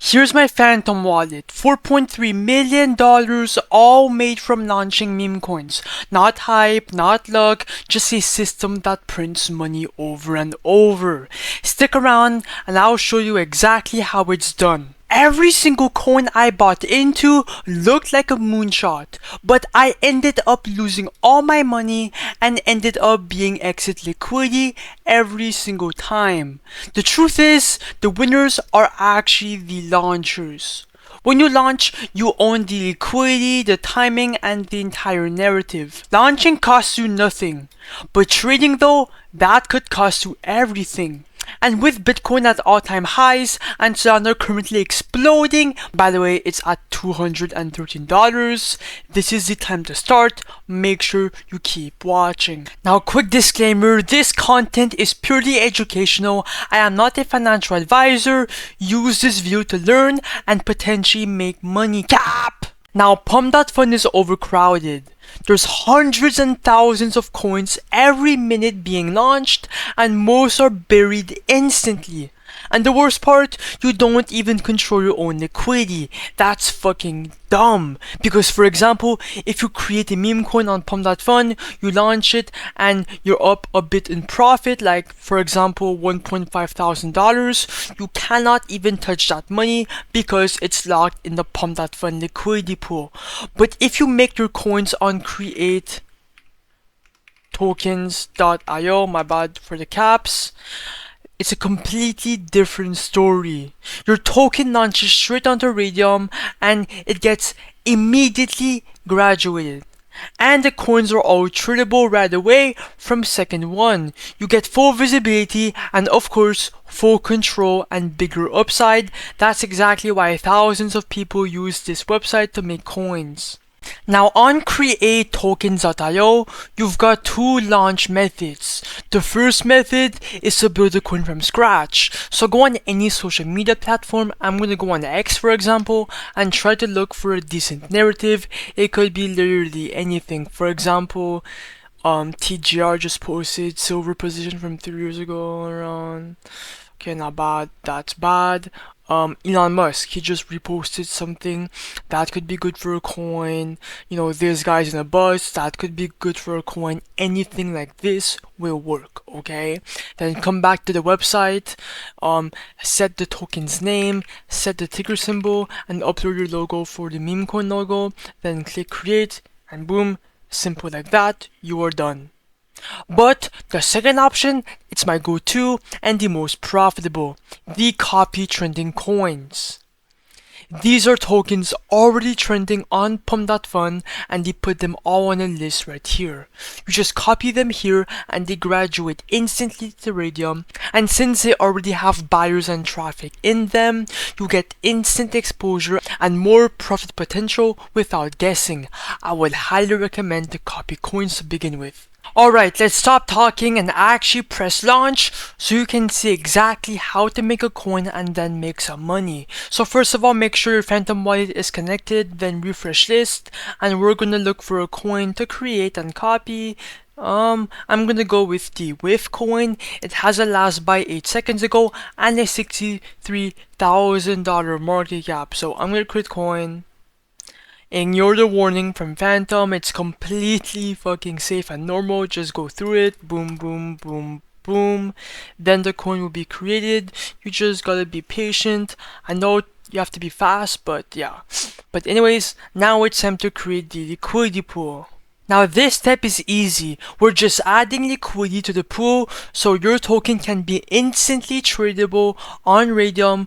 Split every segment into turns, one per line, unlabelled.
Here's my Phantom wallet, $4.3 million, all made from launching meme coins. Not hype, not luck, just a system that prints money over and over. Stick around and I'll show you exactly how it's done. Every single coin I bought into looked like a moonshot, but I ended up losing all my money and ended up being exit liquidity every single time. The truth is, the winners are actually the launchers. When you launch, you own the liquidity, the timing, and the entire narrative. Launching costs you nothing, but trading though, that could cost you everything. And with Bitcoin at all-time highs and Solana currently exploding, by the way, it's at $213, this is the time to start. Make sure you keep watching. Now, quick disclaimer, this content is purely educational. I am not a financial advisor. Use this video to learn and potentially make money. Cap! Now, Pump.Fun is overcrowded. There's hundreds and thousands of coins every minute being launched, and most are buried instantly. And the worst part, you don't even control your own liquidity. That's fucking dumb. Because for example, if you create a meme coin on Pump.Fun, you launch it and you're up a bit in profit, like for example $1,500, you cannot even touch that money because it's locked in the Pump.Fun liquidity pool. But if you make your coins on create tokens.io, my bad for the caps, it's a completely different story. Your token launches straight onto Raydium and it gets immediately graduated. And the coins are all tradable right away from second one. You get full visibility and of course full control and bigger upside. That's exactly why thousands of people use this website to make coins. Now on create tokens.io, you've got two launch methods. The first method is to build a coin from scratch. So go on any social media platform. I'm going to go on X for example and try to look for a decent narrative. It could be literally anything. For example, TGR just posted silver position from 3 years ago around. Okay, not bad, that's bad. Elon Musk, he just reposted something that could be good for a coin. You know, this guy's in a bus, that could be good for a coin. Anything like this will work, okay? Then come back to the website, set the token's name, set the ticker symbol, and upload your logo for the Memecoin logo. Then click create, and boom, simple like that, you are done. But the second option, it's my go-to and the most profitable, the copy trending coins. These are tokens already trending on Pump.Fun and they put them all on a list right here. You just copy them here and they graduate instantly to Raydium, and since they already have buyers and traffic in them, you get instant exposure and more profit potential without guessing. I would highly recommend the copy coins to begin with. Alright, let's stop talking and actually press launch so you can see exactly how to make a coin and then make some money. So first of all, make sure your Phantom wallet is connected, then refresh list, and we're gonna look for a coin to create and copy. I'm gonna go with the WIF coin. It has a last buy 8 seconds ago and a $63,000 market cap. So I'm gonna create coin. Ignore the warning from Phantom, it's completely fucking safe and normal, just go through it, boom, boom, boom, boom, then the coin will be created. You just gotta be patient. I know you have to be fast, but yeah. But anyways, now it's time to create the liquidity pool. Now this step is easy. We're just adding liquidity to the pool so your token can be instantly tradable on Raydium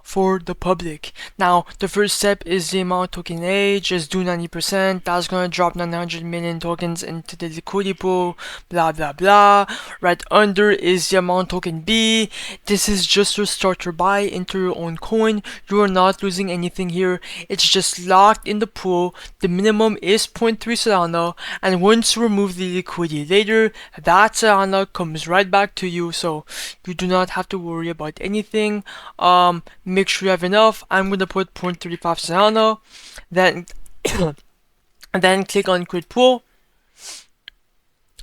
for the public. Now the first step is the amount token A, just do 90%, that's gonna drop 900 million tokens into the liquidity pool, blah blah blah. Right under is the amount token B. This is just your starter buy into your own coin. You are not losing anything here, it's just locked in the pool. The minimum is 0.3 Solana, and once you remove the liquidity later, that Solana comes right back to you, so you do not have to worry about anything. Make sure you have enough. I'm gonna put 0.35 Solana, then then click on create pool,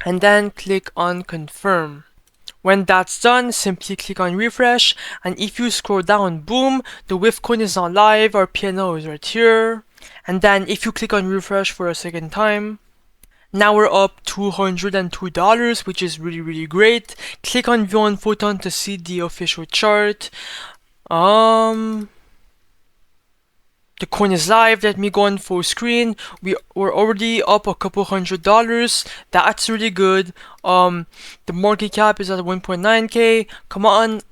and then click on confirm. When that's done, simply click on refresh, and if you scroll down, boom, the whiff coin is not live, our PNL is right here. And then if you click on refresh for a second time, now we're up $202, which is really great. Click on view on Photon to see the official chart. The coin is live. Let me go on full screen. We're already up a couple $100. That's really good. The market cap is at 1.9k. Come on.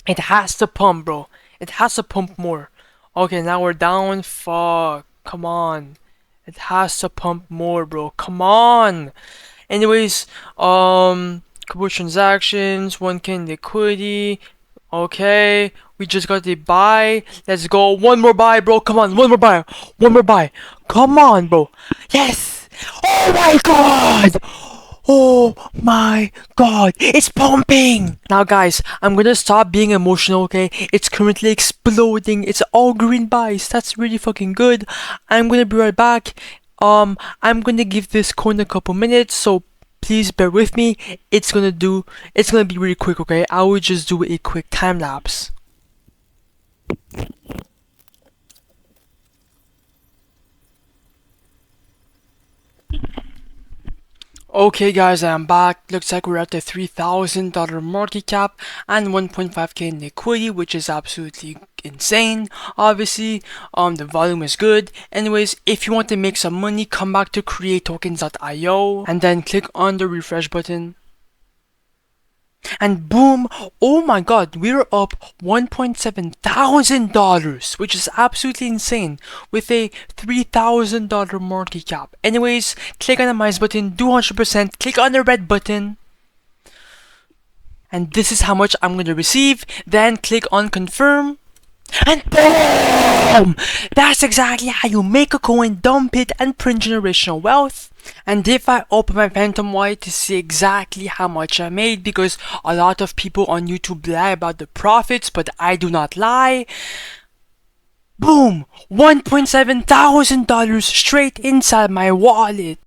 It has to pump, bro. It has to pump more. Okay, now we're down. Fuck. Come on. It has to pump more, bro. Come on. Anyways, couple transactions, 1k in liquidity. Okay, we just got the buy. Let's go. One more buy, bro. Come on, one more buy. One more buy. Come on, bro. Yes. Oh my god. Oh my god. It's pumping. Now, guys, I'm gonna stop being emotional, okay? It's currently exploding. It's all green buys. That's really fucking good. I'm gonna be right back. I'm gonna give this coin a couple minutes, so please bear with me. It's gonna be really quick, okay? I will just do a quick time lapse. Okay guys, I'm back. Looks like we're at the $3,000 market cap and 1.5k in liquidity, which is absolutely insane. Obviously, the volume is good. Anyways, if you want to make some money, come back to createtokens.io and then click on the refresh button. And boom, oh my god, we're up $1,700, which is absolutely insane with a $3,000 market cap. Anyways, click on the minus button, do 100%, click on the red button, and this is how much I'm going to receive. Then click on confirm. And boom! That's exactly how you make a coin, dump it, and print generational wealth. And if I open my Phantom Wallet to see exactly how much I made, because a lot of people on YouTube lie about the profits, but I do not lie. Boom! $1,700 straight inside my wallet.